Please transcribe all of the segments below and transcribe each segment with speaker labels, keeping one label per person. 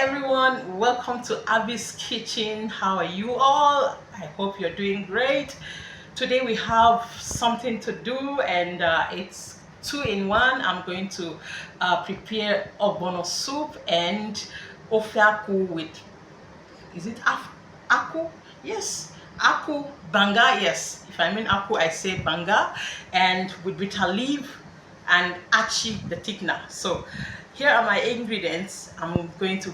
Speaker 1: everyone, welcome to Abby's Kitchen. How are you all? I hope you're doing great. Today we have something to do, and it's two in one. I'm going to prepare ogbono soup and ofiaku with, is it aku? Yes, aku banga. Yes, if I mean aku, I say banga, and with bitter leaf and achi the thickener. So here are my ingredients. I'm going to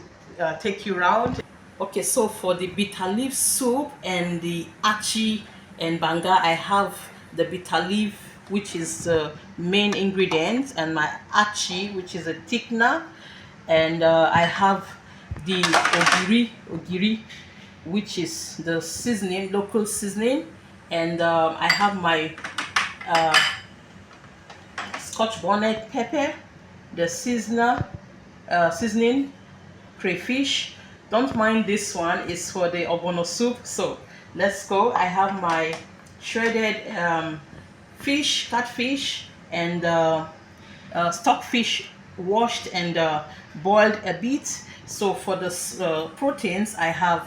Speaker 1: take you around. Okay, so for the bitter leaf soup and the achi and banga, I have the bitter leaf, which is the main ingredient, and my achi, which is a thickener, and I have the ogiri, which is the seasoning, local seasoning, and I have my Scotch bonnet pepper, the seasoning, crayfish. Don't mind this one, it's for the ogbono soup. So let's go. I have my shredded catfish, and stockfish, washed and boiled a bit. So for the proteins, I have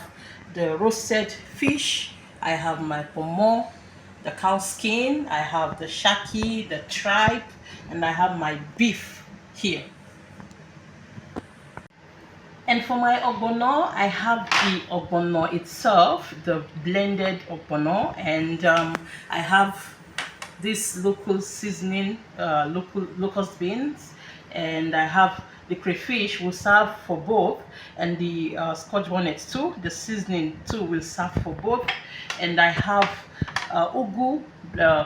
Speaker 1: the roasted fish, I have my pomo, the cow skin, I have the shaki, the tripe, and I have my beef here. And for my ogbono, I have the ogbono itself, the blended ogbono, and I have this local seasoning, locust beans, and I have the crayfish will serve for both, and the Scotch bonnet too. The seasoning too will serve for both, and I have ugu,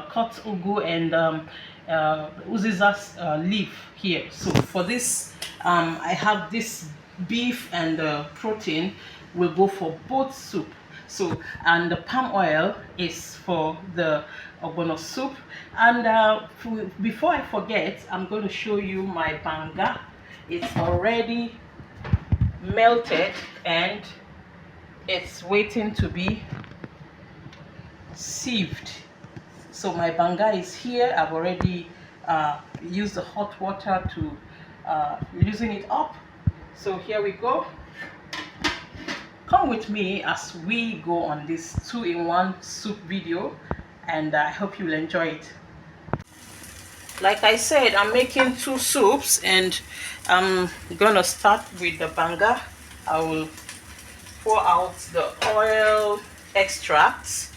Speaker 1: cut ugu, and uziza leaf here. So for this, I have this beef, and the protein will go for both soup. So, and the palm oil is for the ogbono soup. And before I forget, I'm going to show you my banga. It's already melted and it's waiting to be sieved. So my banga is here. I've already used the hot water to loosen it up. So here we go. Come with me as we go on this two-in-one soup video, and I hope you'll enjoy it. Like I said, I'm making two soups, and I'm gonna start with the banga. I will pour out the oil extracts,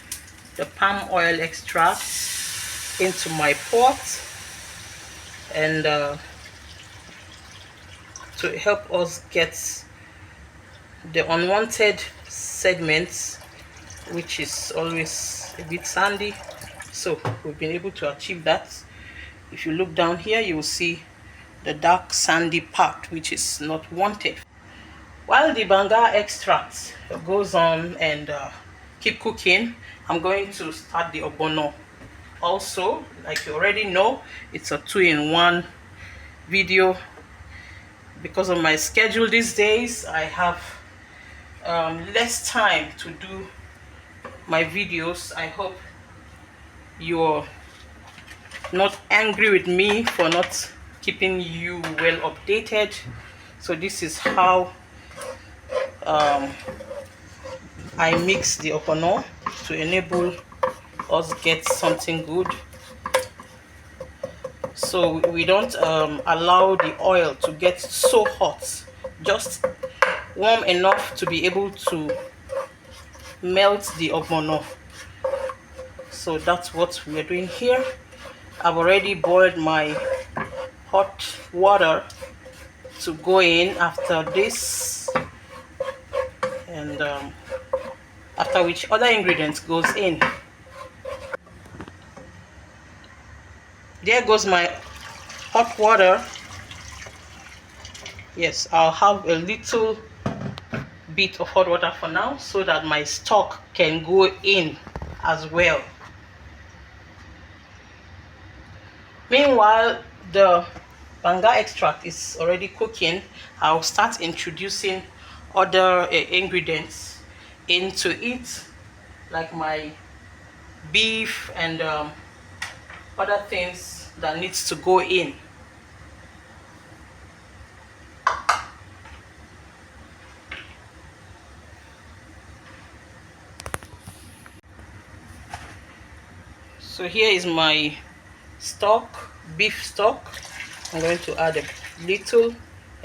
Speaker 1: the palm oil extracts, into my pot, and to help us get the unwanted segments, which is always a bit sandy. So we've been able to achieve that. If you look down here, you will see the dark sandy part, which is not wanted. While the banga extract goes on and keep cooking, I'm going to start the ogbono. Also, like you already know, it's a two-in-one video. Because of my schedule these days, I have less time to do my videos. I hope you're not angry with me for not keeping you well updated. So this is how I mix the ogbono to enable us get something good. So we don't allow the oil to get so hot, just warm enough to be able to melt the ogbono. So that's what we're doing here. I've already boiled my hot water to go in after this, and after which other ingredients goes in. There goes my hot water. Yes, I'll have a little bit of hot water for now so that my stock can go in as well. Meanwhile, the banga extract is already cooking. I'll start introducing other ingredients into it, like my beef and other things that needs to go in. So here is my stock, beef stock. I'm going to add a little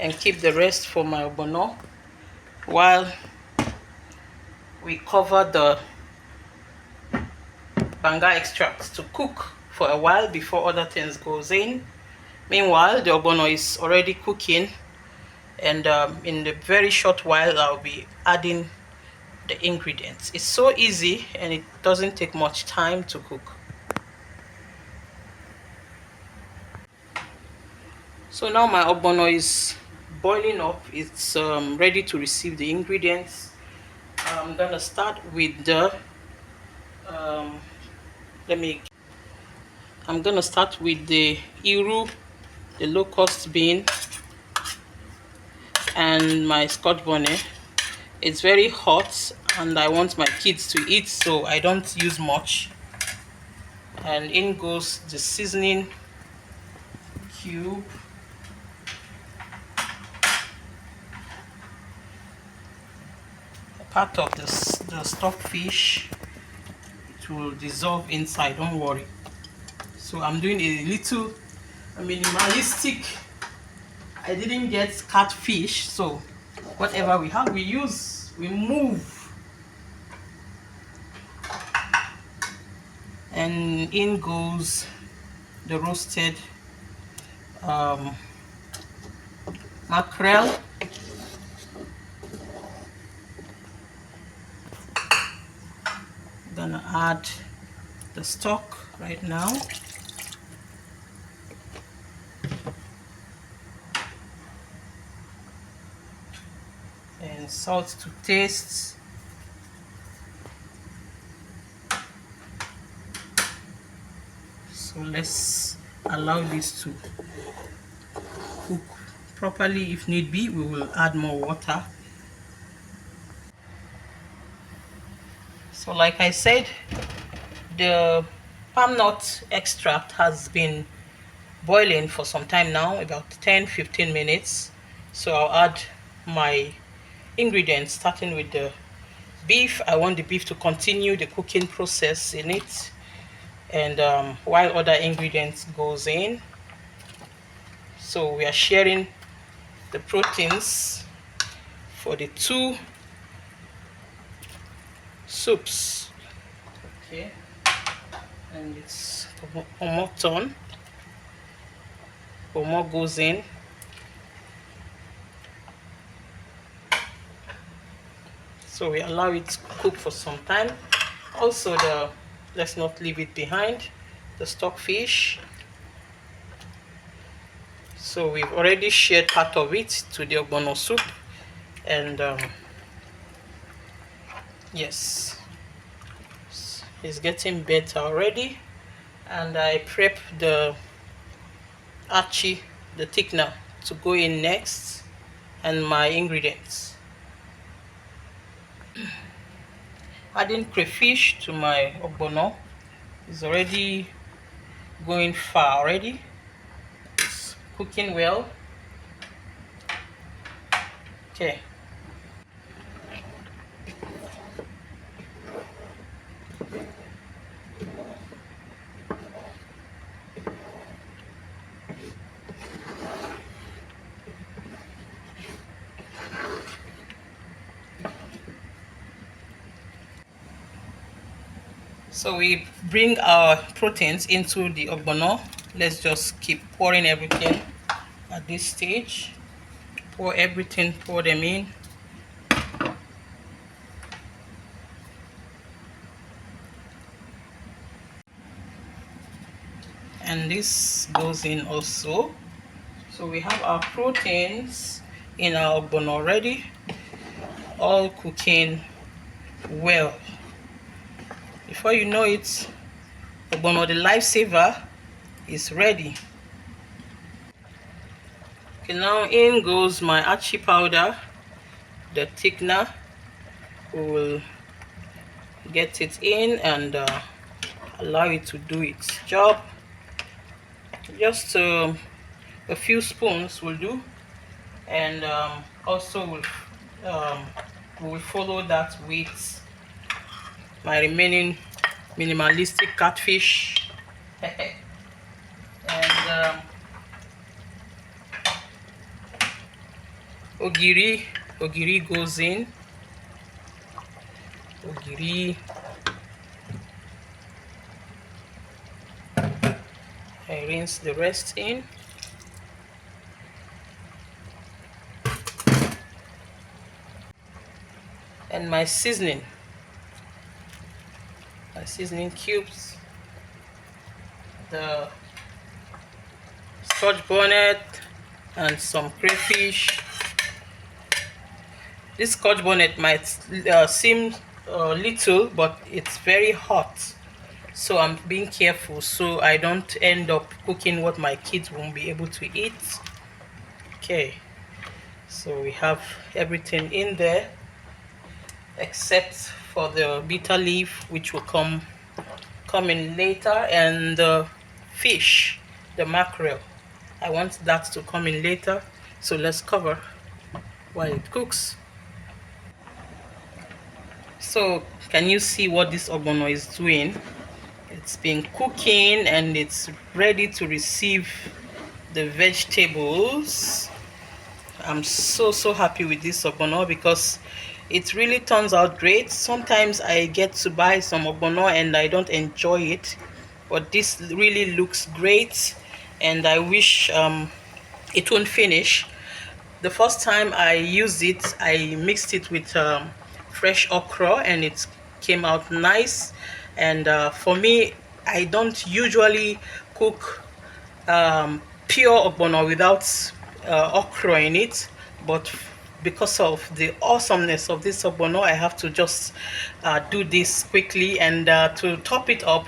Speaker 1: and keep the rest for my ogbono while we cover the banga extracts to cook for a while before other things goes in. Meanwhile, the ogbono is already cooking, and in a very short while I'll be adding the ingredients. It's so easy and it doesn't take much time to cook. So now my ogbono is boiling up. It's ready to receive the ingredients. I'm gonna start with the I'm gonna start with the iru, the low-cost bean, and my scotch bonnet. It's very hot and I want my kids to eat, so I don't use much. And in goes the seasoning cube, part of the stockfish. It will dissolve inside, don't worry. So I'm doing a little minimalistic. I didn't get catfish, so whatever we have, we use, we move. And in goes the roasted mackerel. Gonna add the stock right now. And salt to taste. So let's allow this to cook properly. If need be, we will add more water. So like I said, the palm nut extract has been boiling for some time now, about 10-15 minutes. So I'll add my ingredients, starting with the beef. I want the beef to continue the cooking process in it, and while other ingredients goes in. So we are sharing the proteins for the two soups. Okay, and it's mutton. More goes in. So we allow it to cook for some time. Also, let's not leave it behind, the stockfish. So we've already shared part of it to the ogbono soup, and yes, it's getting better already. And I prep the achi, the thickener, to go in next, and my ingredients. Adding crayfish to my ogbono is already going far already. It's cooking well. Okay. So we bring our proteins into the ogbono. Let's just keep pouring everything at this stage. Pour everything, pour them in. And this goes in also. So we have our proteins in our ogbono already, all cooking well. Before you know it, ogbono, the lifesaver, is ready. Okay, now in goes my achi powder, the thickener. We will get it in and allow it to do its job. Just a few spoons will do, and also we'll follow that with my remaining minimalistic catfish. And ogiri goes in. Ogiri, I rinse the rest in. And my seasoning cubes, the scotch bonnet, and some crayfish. This scotch bonnet might seem little, but it's very hot, so I'm being careful so I don't end up cooking what my kids won't be able to eat. Okay, so we have everything in there except for the bitter leaf, which will come in later, and the fish, the mackerel. I want that to come in later, so let's cover while it cooks. So can you see what this ogbono is doing? It's been cooking and it's ready to receive the vegetables. I'm so happy with this ogbono because it really turns out great. Sometimes I get to buy some ogbono and I don't enjoy it, but this really looks great, and I wish it won't finish. The first time I used it, I mixed it with fresh okra and it came out nice. And for me, I don't usually cook pure ogbono without okra in it, but because of the awesomeness of this ogbono, I have to just do this quickly. And to top it up,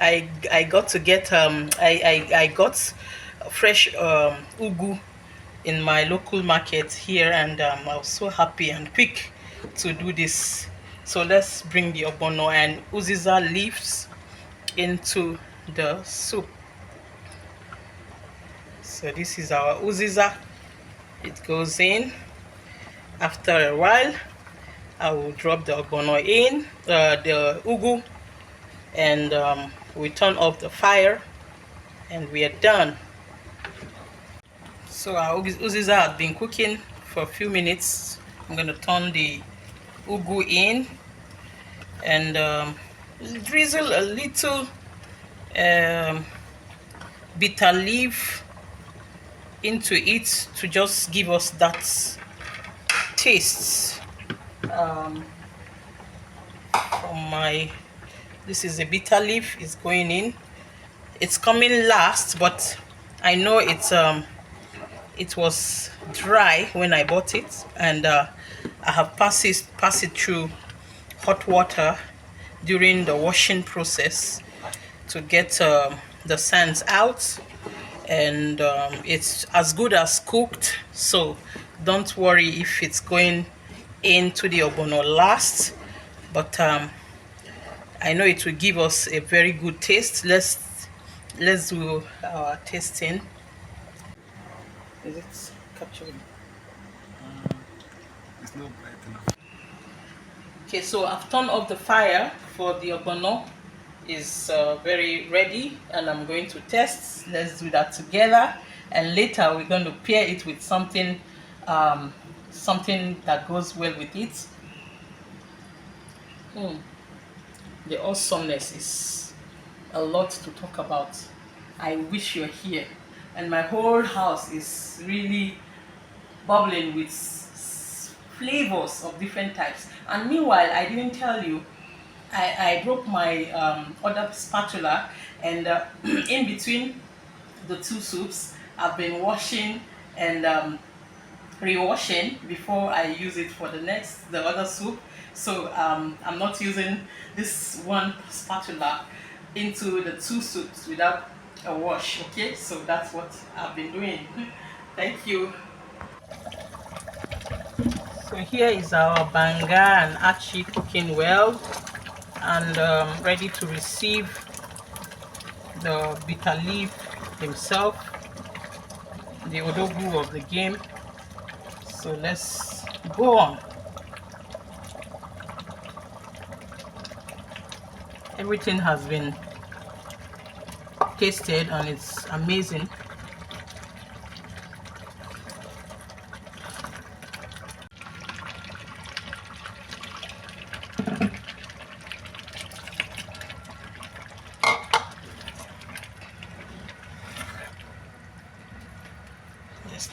Speaker 1: I got to get I got fresh ugu in my local market here, and I was so happy and quick to do this. So let's bring the ogbono and uziza leaves into the soup. So this is our uziza. It goes in. After a while, I will drop the ogbono in, the ugu, and we turn off the fire, and we are done. So our uziza has been cooking for a few minutes. I'm going to turn the ugu in and drizzle a little bitter leaf into it to just give us that taste. This is a bitter leaf, is going in. It's coming last, but I know it was dry when I bought it, and I have passed it through hot water during the washing process to get the sands out, and it's as good as cooked, so don't worry if it's going into the ogbono last, but I know it will give us a very good taste. Let's do our tasting. Is it capturing?
Speaker 2: It's not bright enough.
Speaker 1: Okay, so I've turned off the fire for the ogbono. Is very ready, and I'm going to test. Let's do that together, and later we're going to pair it with something that goes well with it. The awesomeness is a lot to talk about. I wish you're here, and my whole house is really bubbling with flavors of different types. And meanwhile, I didn't tell you, I broke my other spatula, and in between the two soups, I've been washing and re-washing before I use it for the other soup. So I'm not using this one spatula into the two soups without a wash. Okay, so that's what I've been doing. Thank you. So here is our banga and achi cooking well, and ready to receive the bitter leaf himself, the ONUGBU of the game. So let's go on. Everything has been tasted and it's amazing.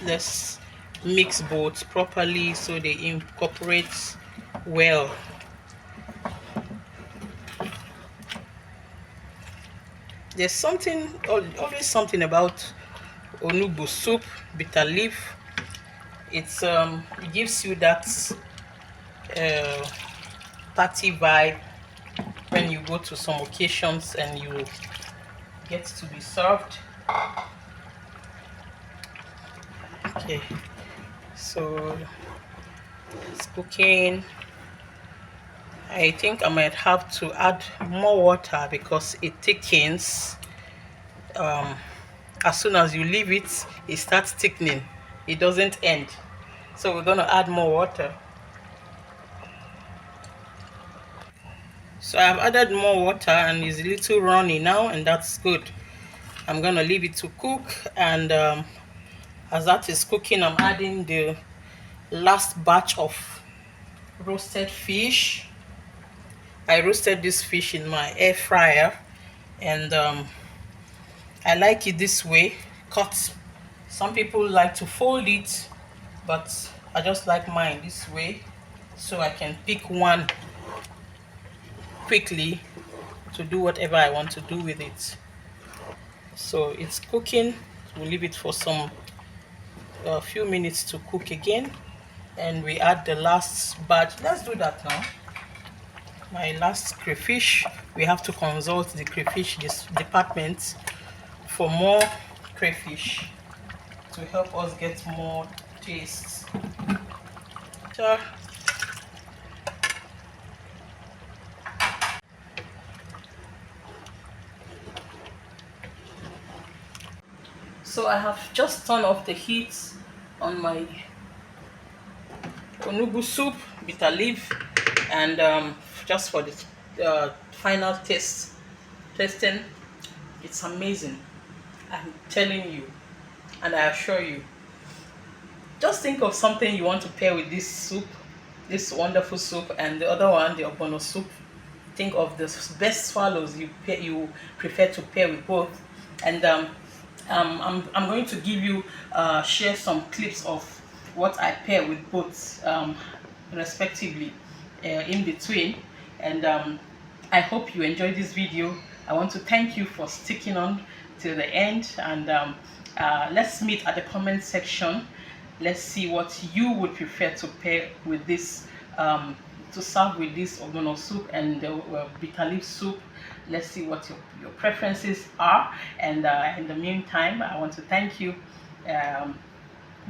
Speaker 1: Let's mix both properly so they incorporate well. There's something, always something about onugbu soup, bitter leaf. It gives you that party vibe when you go to some occasions and you get to be served. Okay, so it's cooking. I think I might have to add more water because it thickens. As soon as you leave it, it starts thickening. It doesn't end. So we're gonna add more water. So I've added more water and it's a little runny now, and that's good. I'm gonna leave it to cook, and as that is cooking, I'm adding the last batch of roasted fish. I roasted this fish in my air fryer, and I like it this way, cut. Some people like to fold it, but I just like mine this way so I can pick one quickly to do whatever I want to do with it. So it's cooking. We'll leave it for a few minutes to cook again, and we add the last batch. Let's do that now. My last crayfish. We have to consult the crayfish department for more crayfish to help us get more taste. So I have just turned off the heat on my onugbu soup, bitter leaf, and just for the final tasting, it's amazing. I'm telling you, and I assure you. Just think of something you want to pair with this soup, this wonderful soup, and the other one, the ogbono soup. Think of the best swallows you prefer to pair with both, and I'm going to give you share some clips of what I pair with both respectively in between, and I hope you enjoyed this video. I want to thank you for sticking on till the end, and let's meet at the comment section. Let's see what you would prefer to pair with this, to serve with this ogbono soup and the bitter leaf soup. Let's see what your preferences are, and in the meantime, I want to thank you.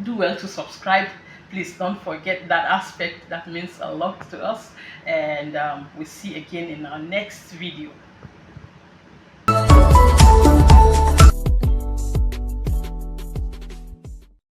Speaker 1: Do well to subscribe. Please don't forget that aspect. That means a lot to us, and we'll see again in our next video.